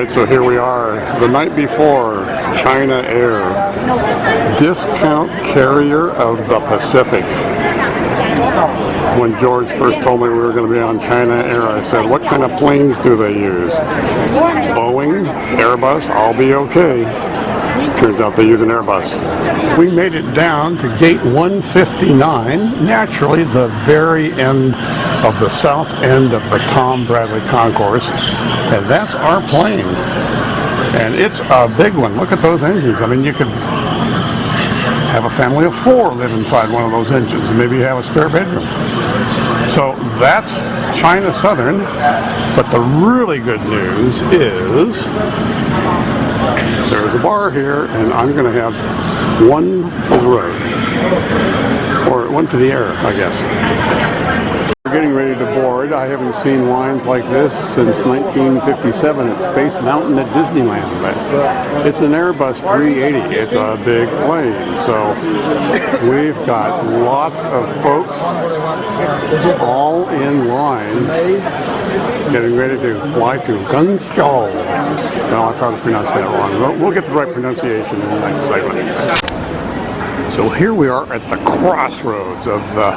Alright, so here we are, the night before, China Air, discount carrier of the Pacific. When George first told me we were going to be on China Air, I said, what kind of planes do they use? Boeing, Airbus, I'll be okay. Turns out they use an Airbus. We made it down to gate 159, naturally the very end of the south end of the Tom Bradley Concourse, and that's our plane. And it's a big one. Look at those engines. I mean, you could have a family of 4 live inside one of those engines, and maybe you have a spare bedroom. So that's China Southern, but the really good news is there's a bar here, and I'm going to have one for the road, or one for the air, I guess. We're getting ready to board. I haven't seen lines like this since 1957 at Space Mountain at Disneyland. But it's an Airbus 380. It's a big plane. So we've got lots of folks all in line getting ready to fly to Guangzhou. No, I probably pronounced that wrong. We'll get the right pronunciation in the next segment. So here we are at the crossroads of the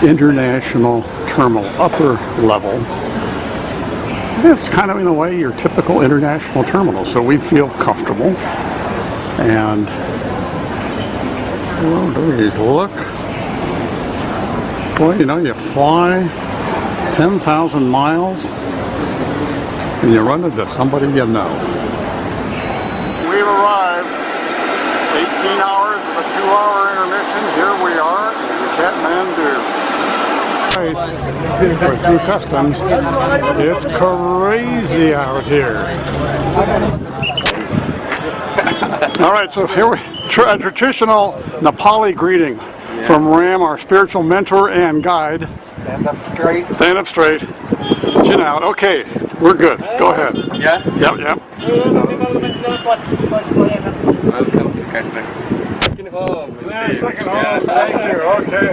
International Terminal, upper level. It's kind of, in a way, your typical international terminal, so we feel comfortable. And well, please look. Boy, you know, you fly 10,000 miles and you run into somebody you know. We've arrived. 18 hours of a 2-hour intermission. Here we are in Kathmandu. We're through customs. It's crazy out here. All right, so here we a traditional Nepali greeting from Ram, our spiritual mentor and guide. Stand up straight. Stand up straight. Chin out. Okay, we're good. Go ahead. Yeah? Yep. Welcome to Kathmandu. Second home. Thank you. Okay.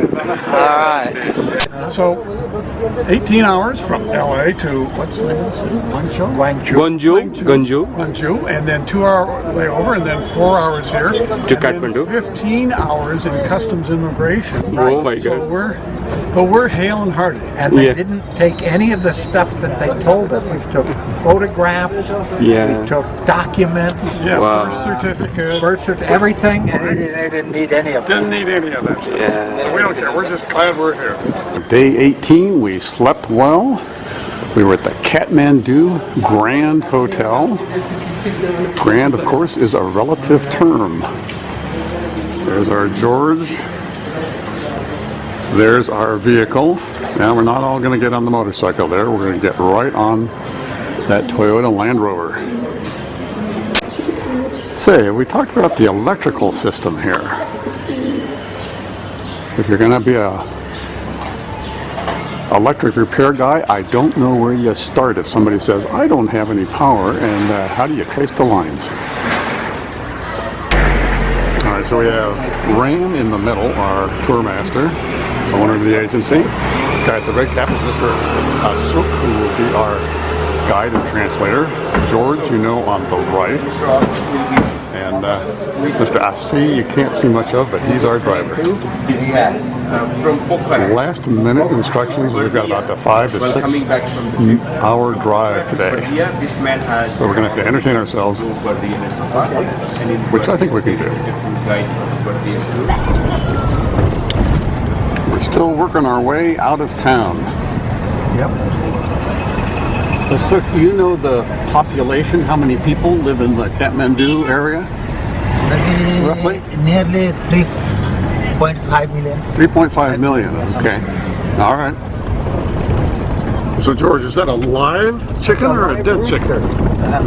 All right. So, 18 hours from LA to, what's the name of the city? Guangzhou, and then 2-hour layover, and then 4 hours here to Kathmandu. 15 hours in customs immigration. Oh my God! So we're hale and hearty. And they didn't take any of the stuff that they told us. We took photographs. We took documents. Birth certificate, everything, and they didn't need any of it. Didn't need any of that stuff. But we don't care. We're just glad we're here. Day 18, we slept well. We were at the Kathmandu Grand Hotel. Grand, of course, is a relative term. There's our George. There's our vehicle. Now we're not all going to get on the motorcycle there. We're going to get right on that Toyota Land Rover. Say, we talked about the electrical system here. If you're going to be a electric repair guy, I don't know where you start if somebody says, I don't have any power, and how do you trace the lines? Alright, so we have Ram in the middle, our tour master, owner of the agency. The guy at the red cap is Mr. Asuk, who will be our guide and translator. George, you know, on the right. And Mr. Asi, you can't see much of, but he's our driver. Last minute instructions, we've got about a 5 to 6 hour drive today. So we're going to have to entertain ourselves, which I think we can do. We're still working our way out of town. Yep. So, do you know the population? How many people live in the Kathmandu area? Roughly? Nearly 3.5 million. 3.5 million, okay. All right. So, George, is that a live chicken or a dead chicken?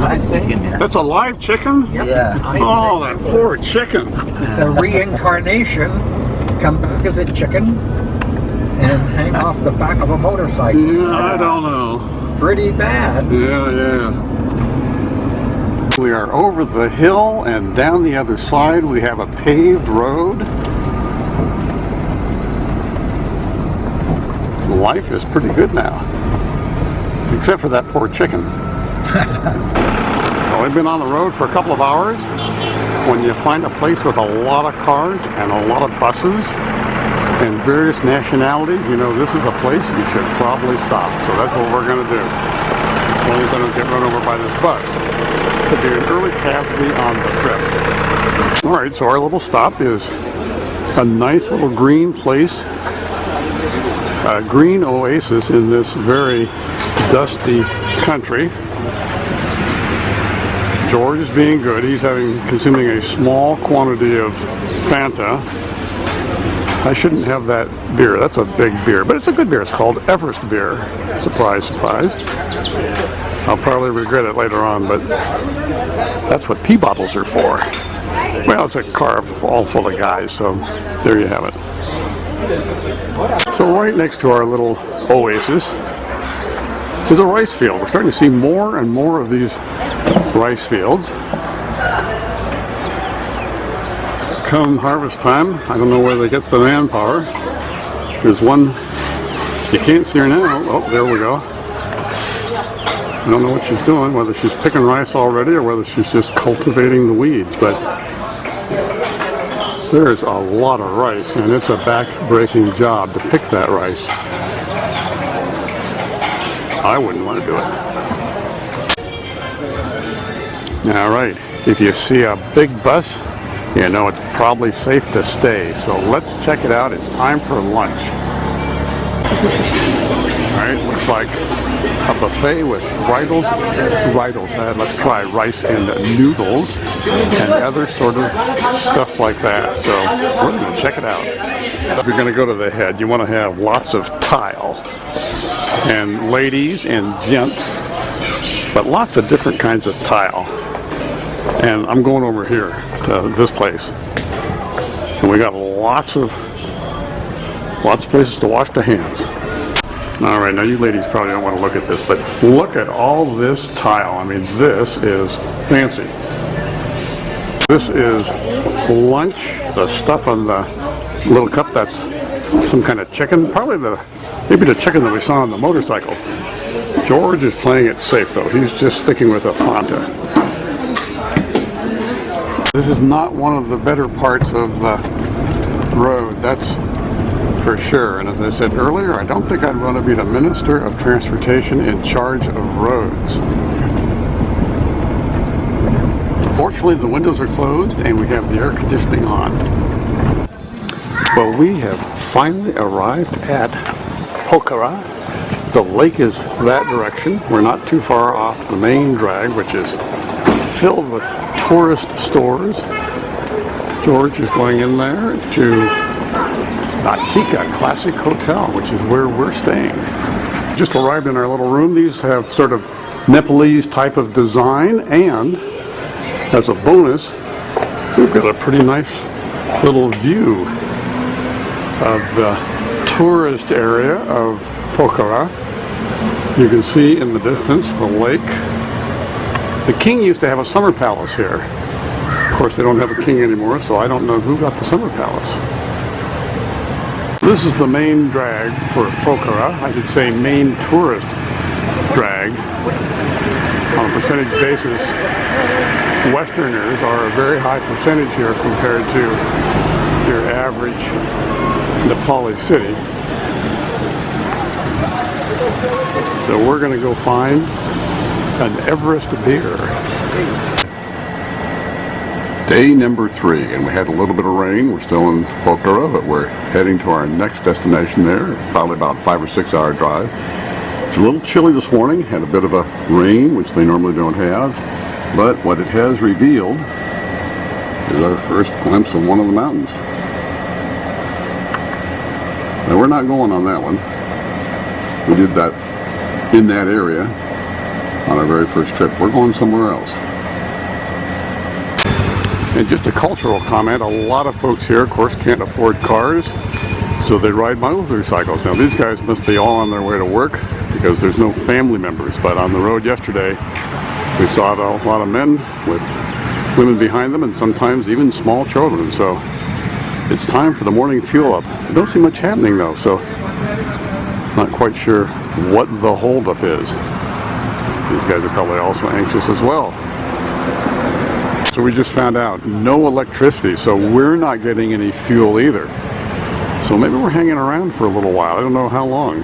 Live chicken, yeah. That's a live chicken? Yep. Yeah. Oh, that poor chicken. It's a reincarnation. Come back as a chicken and hang off the back of a motorcycle. Yeah, I don't know. Pretty bad. Yeah. We are over the hill and down the other side. We have a paved road. Life is pretty good now. Except for that poor chicken. Well, we've been on the road for a couple of hours. When you find a place with a lot of cars and a lot of buses and various nationalities, you know this is a place you should probably stop. So that's what we're going to do. As long as I don't get run over by this bus. Could be an early casualty on the trip. Alright, so our little stop is a nice little green place. A green oasis in this very dusty country. George is being good. He's consuming a small quantity of Fanta. I shouldn't have that beer. That's a big beer, but it's a good beer. It's called Everest beer. Surprise, surprise. I'll probably regret it later on, but that's what pee bottles are for. Well, it's a car all full of guys, so there you have it. So right next to our little oasis is a rice field. We're starting to see more and more of these rice fields. Come harvest time, I don't know where they get the manpower. There's one, you can't see her now. Oh, there we go. I don't know what she's doing, whether she's picking rice already or whether she's just cultivating the weeds, but there's a lot of rice, and it's a back-breaking job to pick that rice. I wouldn't want to do it. Alright, if you see a big bus, you know it's probably safe to stay. So let's check it out. It's time for lunch. Alright, looks like a buffet with let's try rice and noodles and other sort of stuff like that. So we're going to check it out. If you're going to go to the head, you want to have lots of tile. And ladies and gents, but lots of different kinds of tile. And I'm going over here to this place, and we got lots of places to wash the hands. All right, now you ladies probably don't want to look at this, but look at all this tile. I mean, this is fancy. This is lunch. The stuff on the little cup, that's some kind of chicken, maybe the chicken that we saw on the motorcycle. George is playing it safe though. He's just sticking with a Fanta. This is not one of the better parts of the road, that's for sure. And as I said earlier, I don't think I'd want to be the Minister of Transportation in charge of roads. Fortunately, the windows are closed and we have the air conditioning on. Well, we have finally arrived at Pokhara. The lake is that direction. We're not too far off the main drag, which is filled with tourist stores. George is going in there to Natika Classic Hotel, which is where we're staying. Just arrived in our little room. These have sort of Nepalese type of design, and as a bonus, we've got a pretty nice little view of the tourist area of Pokhara. You can see in the distance the lake. The king used to have a summer palace here. Of course, they don't have a king anymore, so I don't know who got the summer palace. This is the main drag for Pokhara. I should say main tourist drag. On a percentage basis, Westerners are a very high percentage here compared to your average Nepali city. So we're going to go find an Everest beer. Day number 3, and we had a little bit of rain. We're still in Pokhara, but we're heading to our next destination there. Probably about 5 or 6 hour drive. It's a little chilly this morning. Had a bit of a rain, which they normally don't have. But what it has revealed is our first glimpse of one of the mountains. Now we're not going on that one. We did that in that area on our very first trip. We're going somewhere else. And just a cultural comment, a lot of folks here, of course, can't afford cars, so they ride motorcycles. Now these guys must be all on their way to work because there's no family members, but on the road yesterday we saw a lot of men with women behind them and sometimes even small children. So it's time for the morning fuel up. I don't see much happening though, so not quite sure what the holdup is. These guys are probably also anxious as well. So we just found out no electricity, so we're not getting any fuel either. So maybe we're hanging around for a little while. I don't know how long.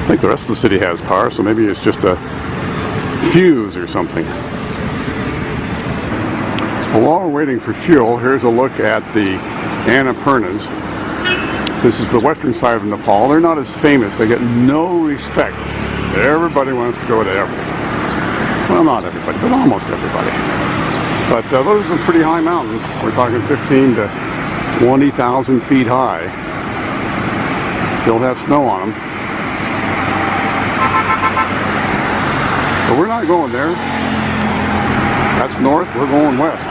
I think the rest of the city has power, so maybe it's just a fuse or something. Well, while we're waiting for fuel, here's a look at the Annapurnas. This is the western side of Nepal. They're not as famous. They get no respect. Everybody wants to go to Everest. Well, not everybody, but almost everybody. But those are pretty high mountains. We're talking 15 to 20,000 feet high. Still have snow on them. But we're not going there. That's north, we're going west.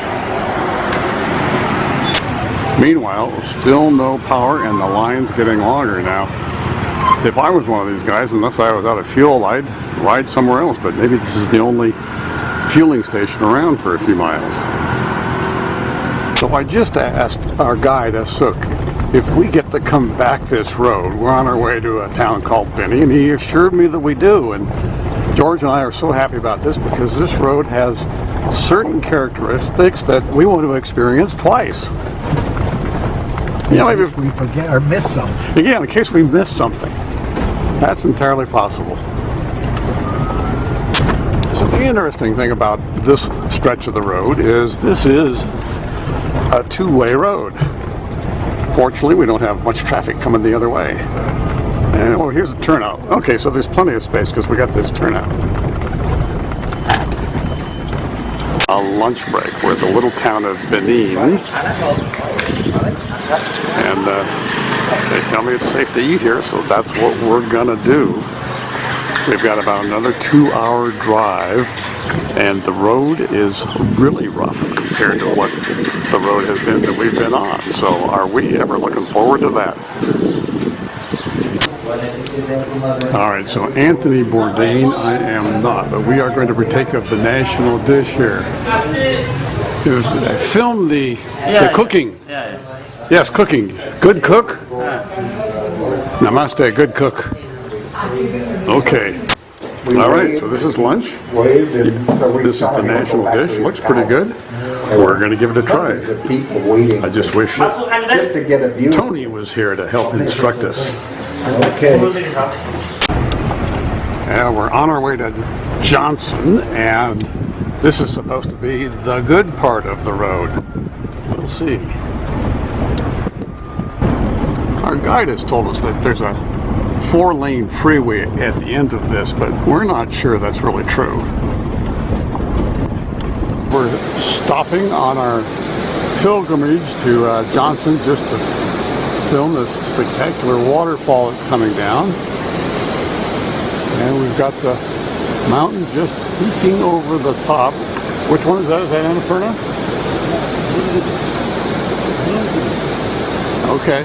Meanwhile, still no power and the line's getting longer now. If I was one of these guys, unless I was out of fuel, I'd ride somewhere else, but maybe this is the only fueling station around for a few miles. So I just asked our guide, Asuk, if we get to come back this road. We're on our way to a town called Benny, and he assured me that we do. And George and I are so happy about this because this road has certain characteristics that we want to experience twice. You know, maybe we forget or miss something. Yeah, in case we miss something. That's entirely possible. So the interesting thing about this stretch of the road is this is a two-way road. Fortunately, we don't have much traffic coming the other way. And, oh, here's a turnout. Okay, so there's plenty of space because we got this turnout. A lunch break. We're at the little town of Benin. And they tell me it's safe to eat here, so that's what we're gonna do. We've got about another 2-hour drive, and the road is really rough compared to what the road has been that we've been on. So are we ever looking forward to that? Alright, so Anthony Bourdain, I am not, but we are going to partake of the national dish here. I filmed the cooking. Yes, cooking. Good cook? Namaste, good cook. Okay. Alright, so this is lunch. This is the national dish. Looks pretty good. We're going to give it a try. I just wish Tony was here to help instruct us. Okay. And we're on our way to Johnson, and this is supposed to be the good part of the road. We'll see. Our guide has told us that there's a 4-lane freeway at the end of this, but we're not sure that's really true. We're stopping on our pilgrimage to Johnson just to film this spectacular waterfall that's coming down. And we've got the mountain just peeking over the top. Which one is that? Is that Annapurna? Okay.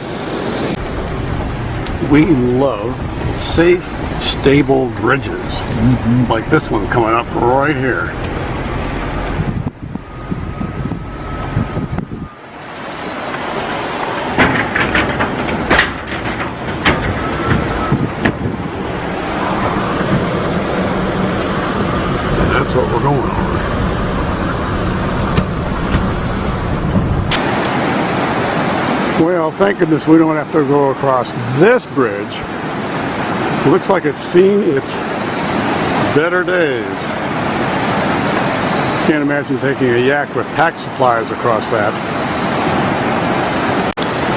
We love safe, stable bridges. Like this one coming up right here. That's what we're going over. Well, thank goodness we don't have to go across this bridge. It looks like it's seen its better days. Can't imagine taking a yak with pack supplies across that.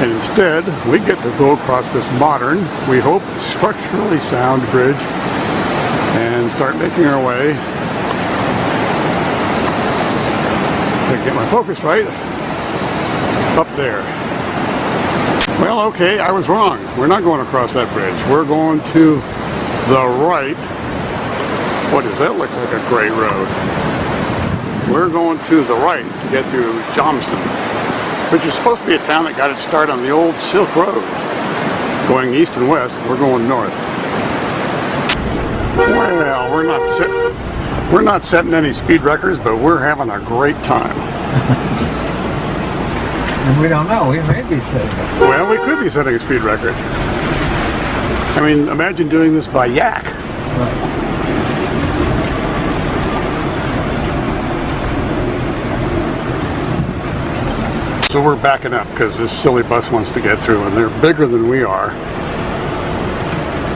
And instead, we get to go across this modern, we hope, structurally sound bridge and start making our way. To get my focus right, up there. Well, okay, I was wrong. We're not going across that bridge. We're going to the right. What does that look like? A great road. We're going to the right to get to Johnson, which is supposed to be a town that got its start on the old Silk Road. Going east and west, we're going north. Well, we're not setting any speed records, but we're having a great time. And we don't know, we may be setting it. Well, we could be setting a speed record. I mean, imagine doing this by yak. Right. So we're backing up because this silly bus wants to get through, and they're bigger than we are.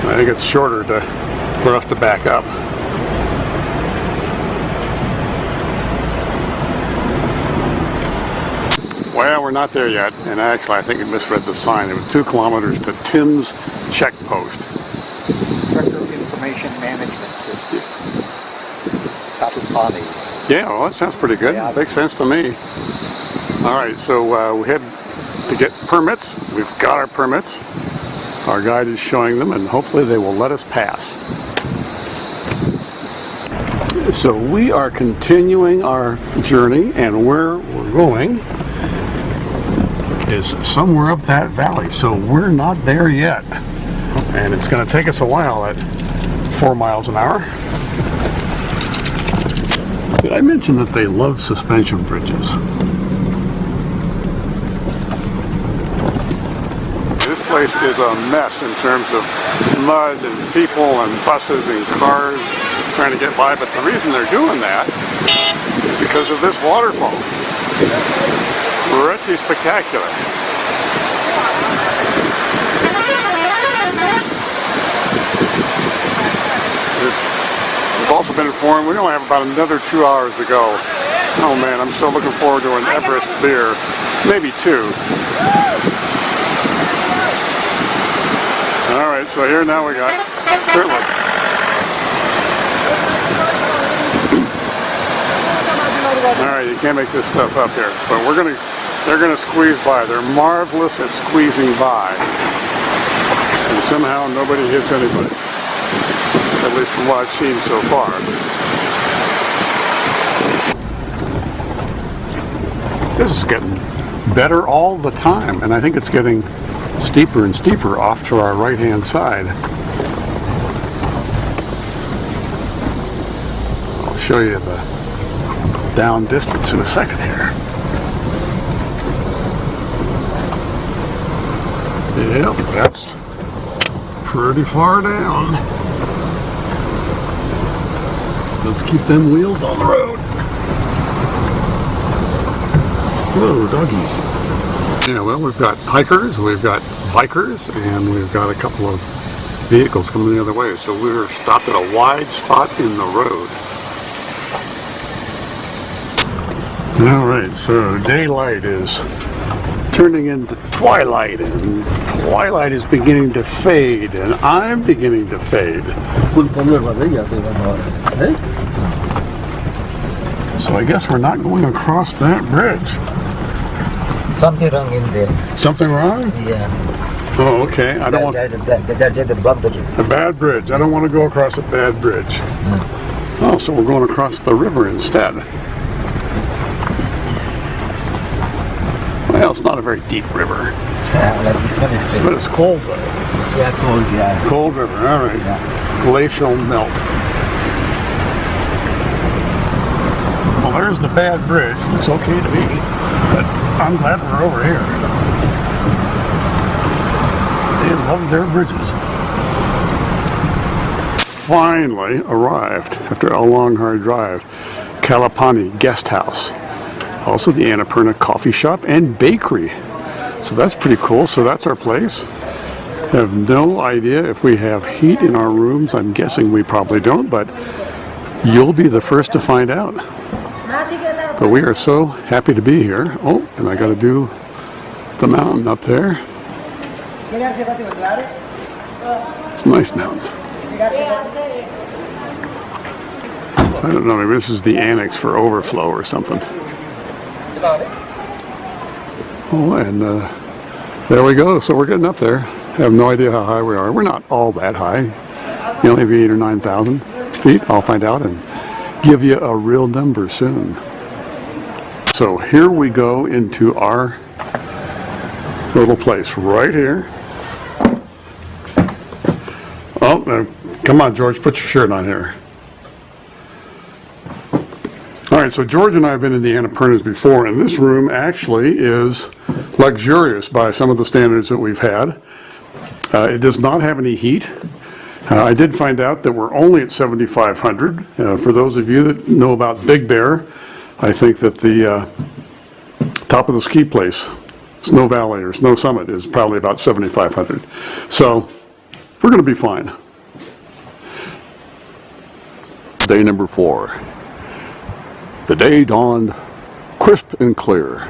I think it's shorter for us to back up. Well, we're not there yet, and actually I think it misread the sign. It was 2 kilometers to Tim's check post. Structural Information Management System. Kapapani. Yeah, well, that sounds pretty good. Yeah. Makes sense to me. All right, so we had to get permits. We've got our permits. Our guide is showing them, and hopefully they will let us pass. So we are continuing our journey, and where we're going is somewhere up that valley. So we're not there yet, and it's going to take us a while at 4 miles an hour. Did I mention that they love suspension bridges? This place is a mess in terms of mud and people and buses and cars trying to get by, but the reason they're doing that is because of this waterfall. Pretty spectacular. We've also been informed we only have about another 2 hours to go. Oh man, I'm so looking forward to an Everest beer. Maybe 2. Alright, so here now we got certainly. Alright, you can't make this stuff up here. But they're gonna squeeze by. They're marvelous at squeezing by. And somehow nobody hits anybody. At least from what I've seen so far. This is getting better all the time, and I think it's getting steeper and steeper off to our right-hand side. I'll show you the down distance in a second here. Yep, that's pretty far down. Let's keep them wheels on the road. Whoa, doggies. Yeah, well, we've got hikers, we've got bikers, and we've got a couple of vehicles coming the other way. So we're stopped at a wide spot in the road. All right, so daylight is turning into twilight, and twilight is beginning to fade, and I'm beginning to fade. So I guess we're not going across that bridge. Something wrong in there. Something wrong? Yeah. Oh, okay. I don't want a bad bridge. I don't want to go across a bad bridge. Oh, so we're going across the river instead. Well, it's not a very deep river. Like this one is But it's cold though. Yeah, cold, yeah. Cold river, all right. Yeah. Glacial melt. Well, there's the bad bridge. It's okay to me, but I'm glad we're over here. They love their bridges. Finally arrived after a long, hard drive. Kalapani Guest House. Also the Annapurna Coffee Shop and Bakery. So that's pretty cool. So that's our place. I have no idea if we have heat in our rooms. I'm guessing we probably don't, but you'll be the first to find out. But we are so happy to be here. Oh, and I got to do the mountain up there. It's a nice mountain. I don't know, maybe this is the annex for overflow or something. Oh, and there we go. So we're getting up there. I have no idea how high we are. We're not all that high. You only be 8,000 or 9,000 feet. I'll find out and give you a real number soon. So here we go into our little place right here. Oh, come on, George, put your shirt on here. All right, so George and I have been in the Annapurnas before, and this room actually is luxurious by some of the standards that we've had. It does not have any heat. I did find out that we're only at 7,500. For those of you that know about Big Bear, I think that the Top of the ski place, Snow Valley or Snow Summit, is probably about 7,500. So we're going to be fine. Day number 4. The day dawned crisp and clear.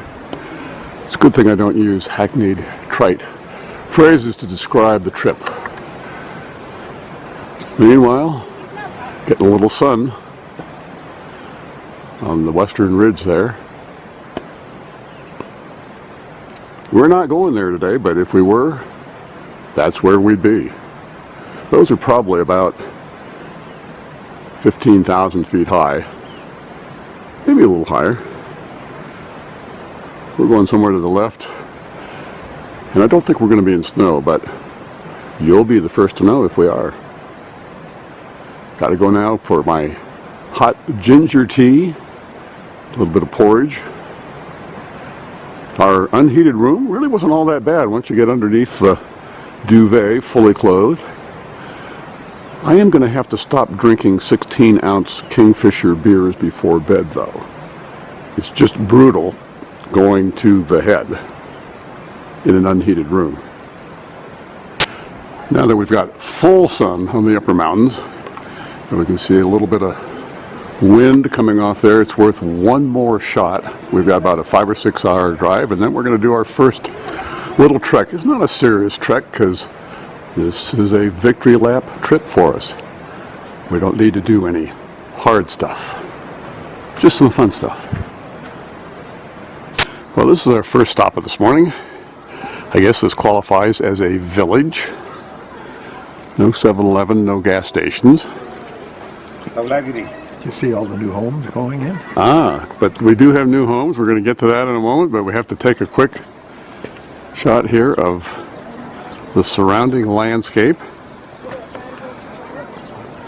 It's a good thing I don't use hackneyed, trite phrases to describe the trip. Meanwhile, getting a little sun on the western ridge there. We're not going there today, but if we were, that's where we'd be. Those are probably about 15,000 feet high, maybe a little higher. We're going somewhere to the left, and I don't think we're going to be in snow, but you'll be the first to know if we are. Got to go now for my hot ginger tea, a little bit of porridge. Our unheated room really wasn't all that bad once you get underneath the duvet, fully clothed. I am going to have to stop drinking 16-ounce Kingfisher beers before bed, though. It's just brutal going to the head in an unheated room. Now that we've got full sun on the upper mountains, and we can see a little bit of wind coming off there, it's worth one more shot. We've got about a 5 or 6 hour drive, and then we're going to do our first little trek. It's not a serious trek because this is a victory lap trip for us. We don't need to do any hard stuff, just some fun stuff. Well, this is our first stop of this morning. I guess this qualifies as a village. No 7-Eleven, no gas stations. You see all the new homes going in? But we do have new homes. We're going to get to that in a moment, but we have to take a quick shot here of the surrounding landscape.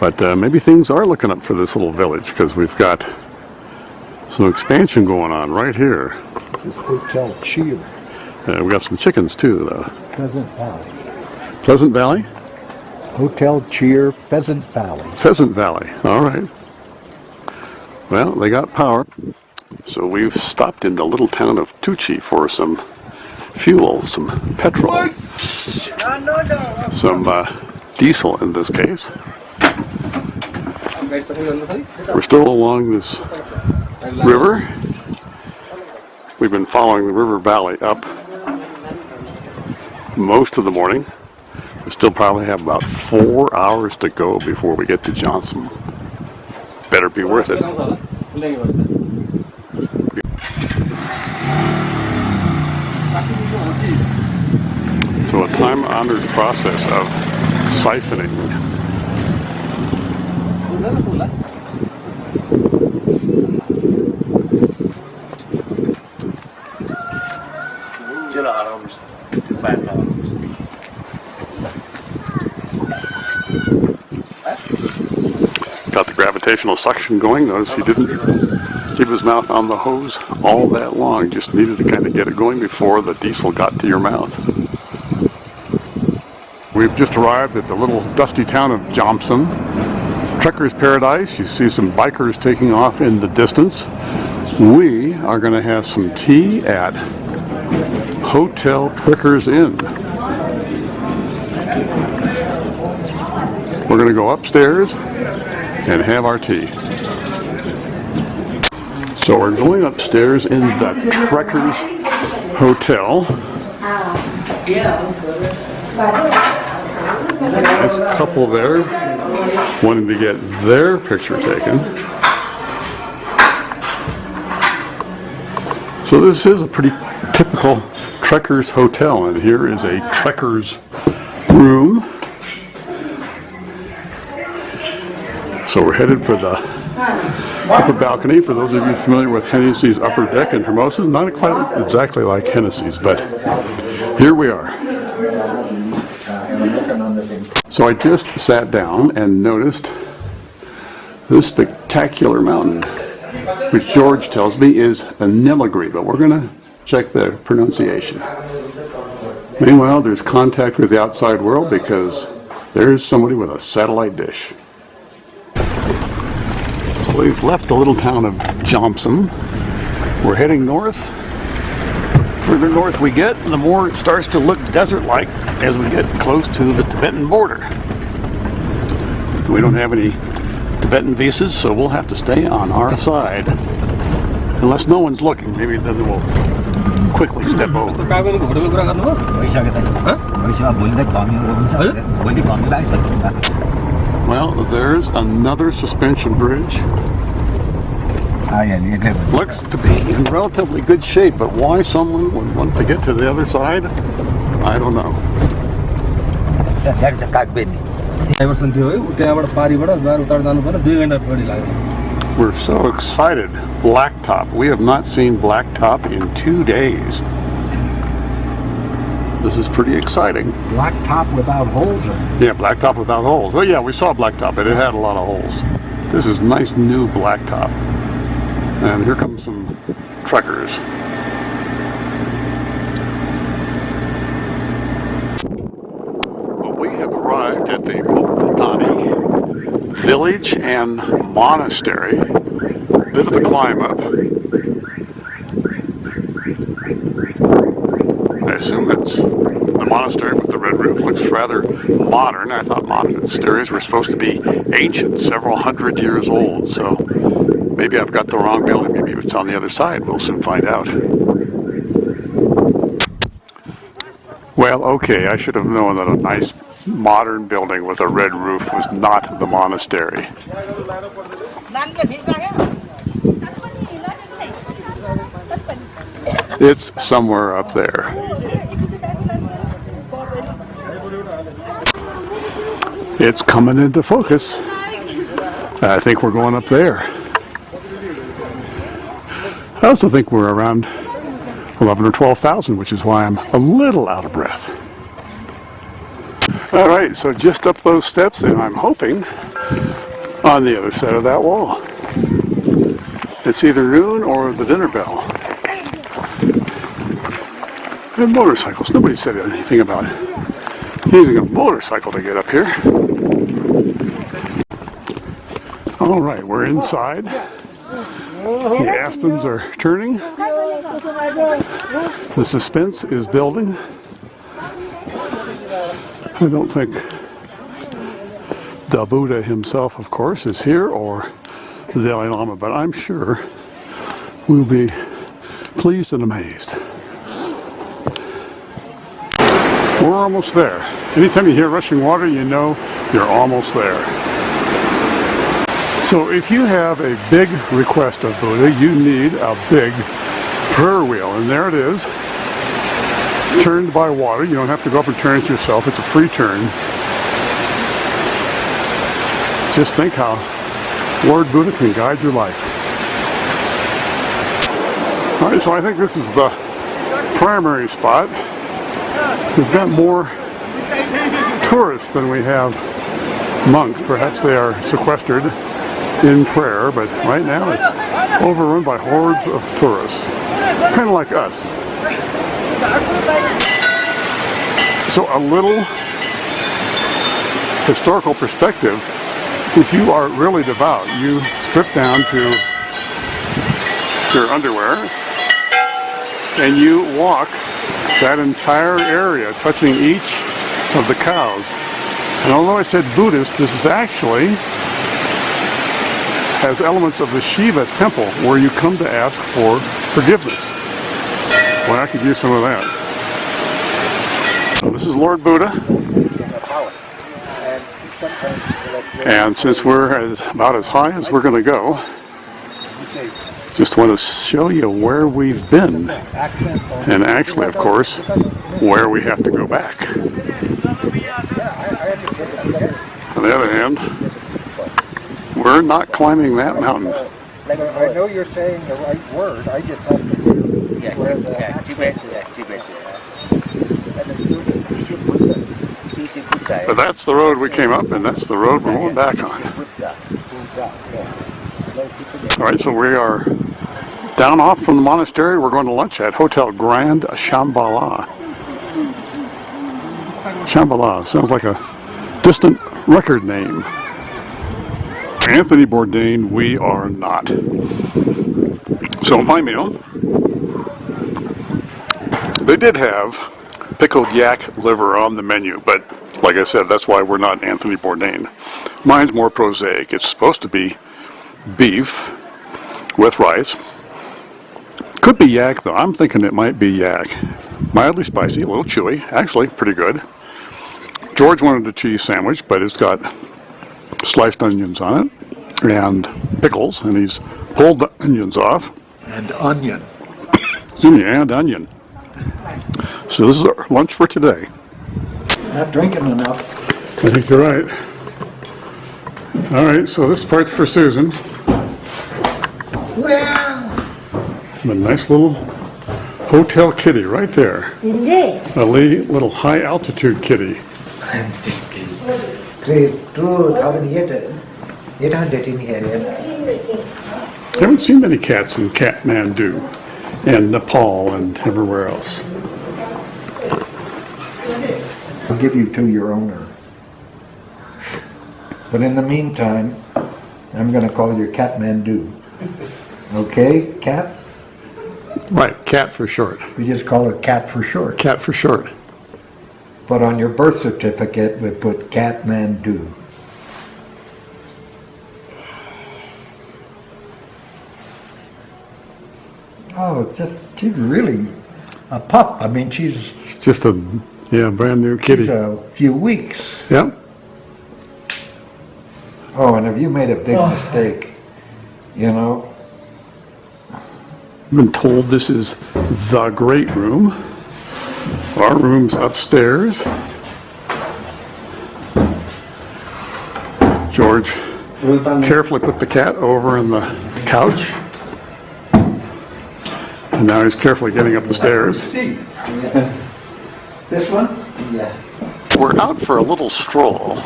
But maybe things are looking up for this little village because we've got some expansion going on right here. This is Hotel Cheer, We got some chickens too, though. Pheasant Valley. Pleasant Valley? Hotel Cheer, Pheasant Valley. Pheasant Valley, all right. Well, they got power. So we've stopped in the little town of Tucci for some fuel, some petrol, some diesel in this case. We're still along this river. We've been following the river valley up most of the morning. We still probably have about 4 hours to go before we get to Johnson. Better be worth it. So a time-honored process of siphoning. Got the gravitational suction going. Notice he didn't keep his mouth on the hose all that long. Just needed to kind of get it going before the diesel got to your mouth. We've just arrived at the little dusty town of Johnson. Trekker's paradise. You see some bikers taking off in the distance. We are going to have some tea at Hotel Trekker's Inn. We're going to go upstairs and have our tea. So we're going upstairs in the Trekker's Hotel. Nice couple there, wanting to get their picture taken. So this is a pretty typical Trekker's hotel, and here is a Trekker's room. So we're headed for the upper balcony. For those of you familiar with Hennessy's upper deck in Hermosa, not quite exactly like Hennessy's, but here we are. So I just sat down and noticed this spectacular mountain, which George tells me is a Nilagiri, but we're going to check the pronunciation. Meanwhile, there's contact with the outside world because there's somebody with a satellite dish. So we've left the little town of Johnson. We're heading north further north we get, the more it starts to look desert-like as we get close to the Tibetan border. We don't have any Tibetan visas, so we'll have to stay on our side. Unless no one's looking, maybe then we'll quickly step over. Well, there's another suspension bridge. Looks to be in relatively good shape, but why someone would want to get to the other side, I don't know. We're so excited. Blacktop. We have not seen blacktop in 2 days. This is pretty exciting. Blacktop without holes in it. Yeah, blacktop without holes. Well, yeah, we saw blacktop, but it had a lot of holes. This is nice new blacktop. And here come some trekkers. Well, we have arrived at the Bhutani village and monastery. Bit of a climb up. I assume that's the monastery with the red roof. Looks rather modern. I thought monasteries were supposed to be ancient, several hundred years old. So maybe I've got the wrong building. Maybe it's on the other side. We'll soon find out. Well, okay, I should have known that a nice modern building with a red roof was not the monastery. It's somewhere up there. It's coming into focus. I think we're going up there. I also think we're around 11 or 12,000, which is why I'm a little out of breath. All right, so just up those steps, and I'm hoping on the other side of that wall. It's either noon or the dinner bell. And motorcycles. Nobody said anything about using a motorcycle to get up here. All right, we're inside. The aspens are turning. The suspense is building. I don't think the Buddha himself, of course, is here, or the Dalai Lama, but I'm sure we'll be pleased and amazed. We're almost there. Anytime you hear rushing water, you know you're almost there. So if you have a big request of Buddha, you need a big prayer wheel, and there it is, turned by water. You don't have to go up and turn it yourself. It's a free turn. Just think how Lord Buddha can guide your life. All right, so I think this is the primary spot. We've got more tourists than we have monks. Perhaps they are sequestered in prayer, but right now it's overrun by hordes of tourists, kind of like us. So a little historical perspective: if you are really devout, you strip down to your underwear and you walk that entire area, touching each of the cows. And although I said Buddhist, this is actually has elements of the Shiva temple, where you come to ask for forgiveness. Well, I could use some of that. So this is Lord Buddha. And since we're about as high as we're going to go, just want to show you where we've been. And actually, of course, where we have to go back. On the other hand, we're not climbing that mountain. I know you're saying the right word. I just have to do where the But that's the road we came up, and that's the road we're going back on. All right, so we are down off from the monastery. We're going to lunch at Hotel Grand Shambhala. Shambhala sounds like a distant record name. Anthony Bourdain, we are not. So my meal They did have pickled yak liver on the menu, but like I said, that's why we're not Anthony Bourdain. Mine's more prosaic. It's supposed to be beef with rice. Could be yak though. I'm thinking it might be yak. Mildly spicy, a little chewy. Actually, pretty good. George wanted a cheese sandwich, but it's got sliced onions on it and pickles, and he's pulled the onions off. And onion. Excuse me, and onion. So this is our lunch for today. Not drinking enough. I think you're right. All right, so this part's for Susan. Well, A nice little hotel kitty right there. Indeed. A little high altitude kitty. Grade 2,800 in here. Haven't seen many cats in Kathmandu and Nepal and everywhere else. I'll give you to your owner. But in the meantime, I'm going to call you Kathmandu. Okay, Cat? Right, cat for short. We just call it Cat for short. Cat for short. But on your birth certificate, we put Kathmandu. Oh, she's really a pup. I mean, she's It's just a brand new kitty. a few weeks. Yep. Oh, and have you made a big mistake? You know, I've been told this is the great room. Our room's upstairs. George carefully put the cat over in the couch. And now he's carefully getting up the stairs. This one? Yeah. We're out for a little stroll.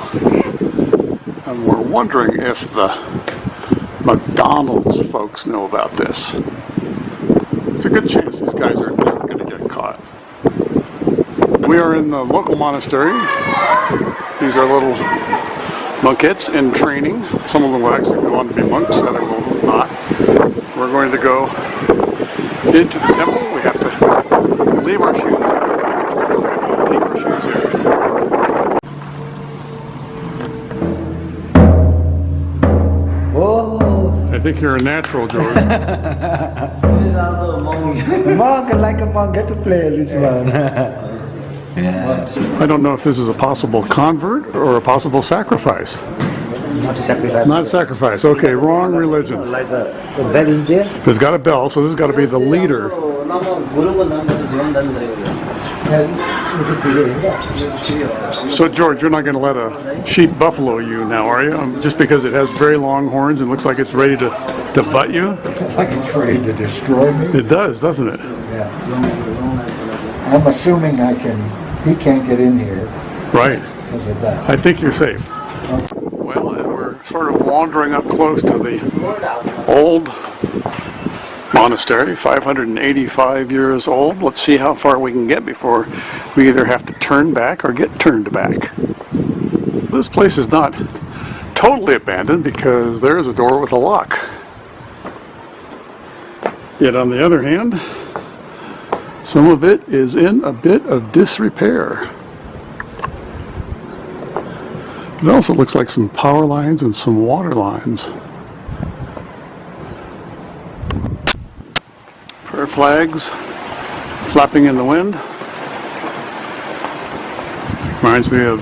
And we're wondering if the McDonald's folks know about this. It's a good chance these guys are never going to get caught. We are in the local monastery. These are little monkettes in training. Some of them will actually go on to be monks, other will not. We're going to go into the temple. We have to leave our shoes. We have to leave our shoes here. Oh, I think you're a natural, George. this is also a monk. Monk, like a monk, get to play this one. I don't know if this is a possible convert or a possible sacrifice. Not sacrifice. Not sacrifice. Okay, wrong religion. Like the bell in there. It's got a bell, so this has got to be the leader. So, George, you're not going to let a sheep buffalo you now, are you? Just because it has very long horns and looks like it's ready to butt you? Like it's ready to destroy me. It does, doesn't it? Yeah. I'm assuming he can't get in here Right. because of that. I think you're safe. Well, and we're sort of wandering up close to the old monastery, 585 years old. Let's see how far we can get before we either have to turn back or get turned back. This place is not totally abandoned because there is a door with a lock. Yet on the other hand, some of it is in a bit of disrepair. It also looks like some power lines and some water lines. Prayer flags flapping in the wind. Reminds me of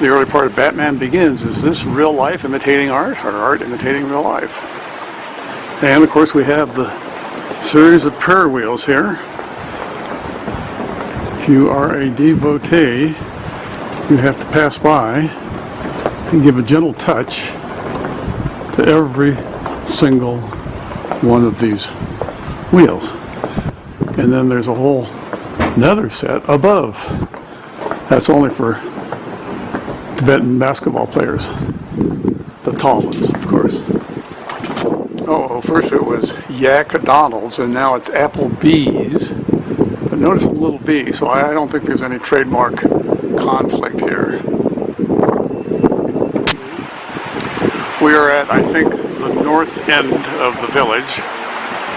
the early part of Batman Begins. Is this real life imitating art or art imitating real life? And of course we have the series of prayer wheels here. If you are a devotee, you have to pass by and give a gentle touch to every single one of these wheels. And then there's a whole another set above. That's only for Tibetan basketball players. The tall ones, of course. Oh, first it was Yak-a-Donald's and now it's Applebee's. But notice the little B, so I don't think there's any trademark conflict here. We are at, I think, the north end of the village.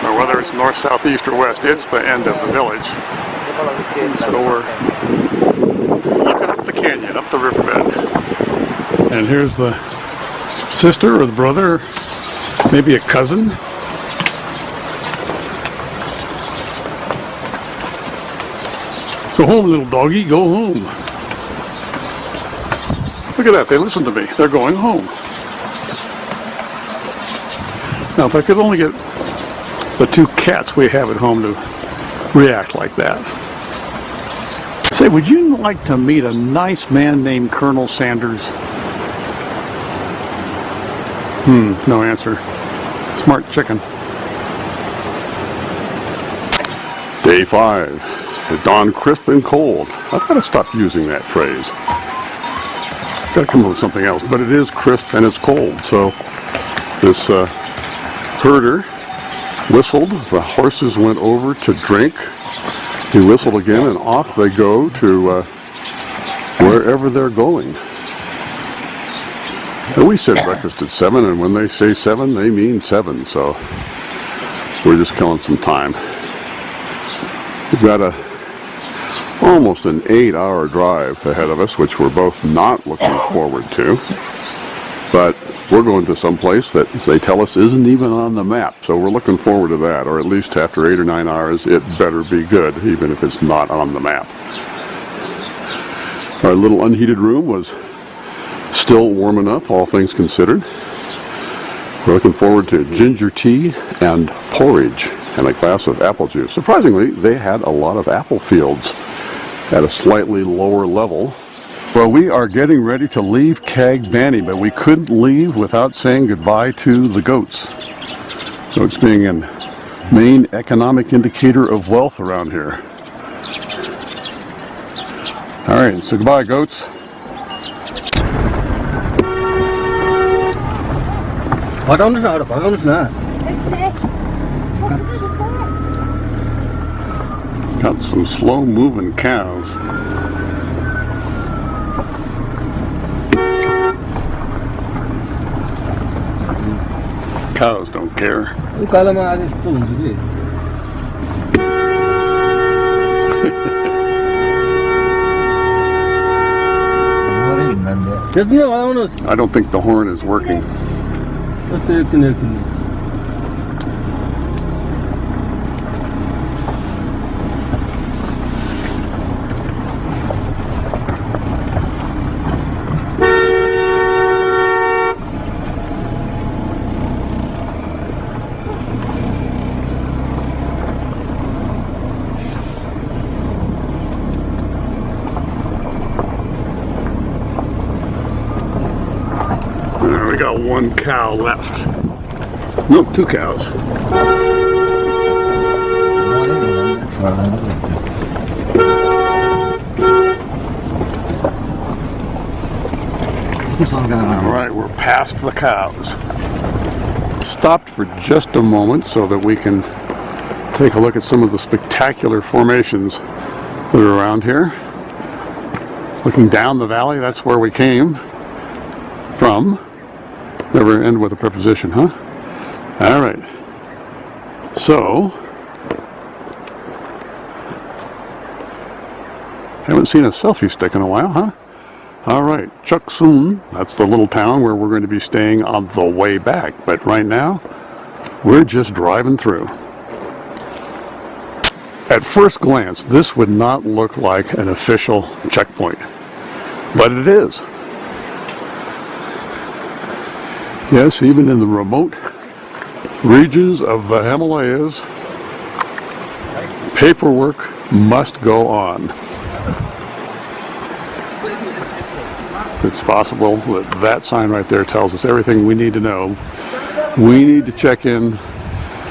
or whether it's north, south, east, or west, it's the end of the village. And so we're looking up the canyon, up the riverbed. And here's the sister or the brother, maybe a cousin. Go home, little doggy, go home. Look at that, they listen to me. They're going home. Now, if I could only get the two cats we have at home to react like that. Say, would you like to meet a nice man named Colonel Sanders? No answer. Smart chicken. Day 5. It dawned crisp and cold. I've got to stop using that phrase. Got to come up with something else. But it is crisp and it's cold. So this herder whistled. The horses went over to drink. He whistled again, and off they go to wherever they're going. And we said breakfast at 7, and when they say 7, they mean 7. So we're just killing some time. We've got almost an 8-hour drive ahead of us, which we're both not looking forward to. But we're going to some place that they tell us isn't even on the map. So we're looking forward to that, or at least after 8 or 9 hours, it better be good, even if it's not on the map. Our little unheated room was still warm enough, all things considered. We're looking forward to ginger tea and porridge and a glass of apple juice. Surprisingly, they had a lot of apple fields at a slightly lower level. Well, we are getting ready to leave Cagbani, but we couldn't leave without saying goodbye to the goats. Goats being a main economic indicator of wealth around here. All right, so goodbye, goats. Got some slow-moving cows. Cows don't care. I don't think the horn is working. We got one cow left. No, 2 cows. All right, we're past the cows. Stopped for just a moment so that we can take a look at some of the spectacular formations that are around here. Looking down the valley, that's where we came from. Never end with a preposition, huh? All right. So, haven't seen a selfie stick in a while, huh? All right, Chuksun, that's the little town where we're going to be staying on the way back. But right now, we're just driving through. At first glance, this would not look like an official checkpoint, but it is. Yes, even in the remote regions of the Himalayas, paperwork must go on. It's possible that that sign right there tells us everything we need to know. We need to check in.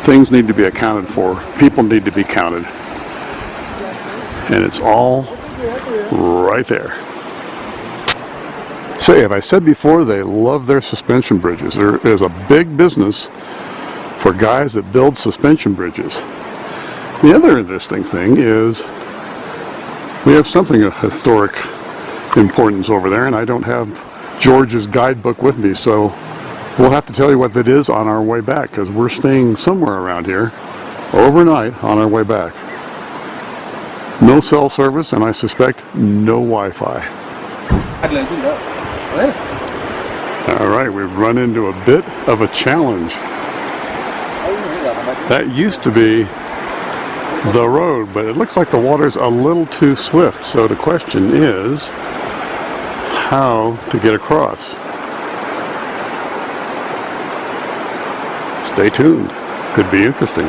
Things need to be accounted for. People need to be counted. And it's all right there. Say, have I said before, they love their suspension bridges. There is a big business for guys that build suspension bridges. The other interesting thing is we have something of historic importance over there, and I don't have George's guidebook with me, so we'll have to tell you what that is on our way back, because we're staying somewhere around here overnight on our way back. No cell service, and I suspect no Wi-Fi. All right, we've run into a bit of a challenge. That used to be the road, but it looks like the water's a little too swift. So the question is how to get across. Stay tuned. Could be interesting.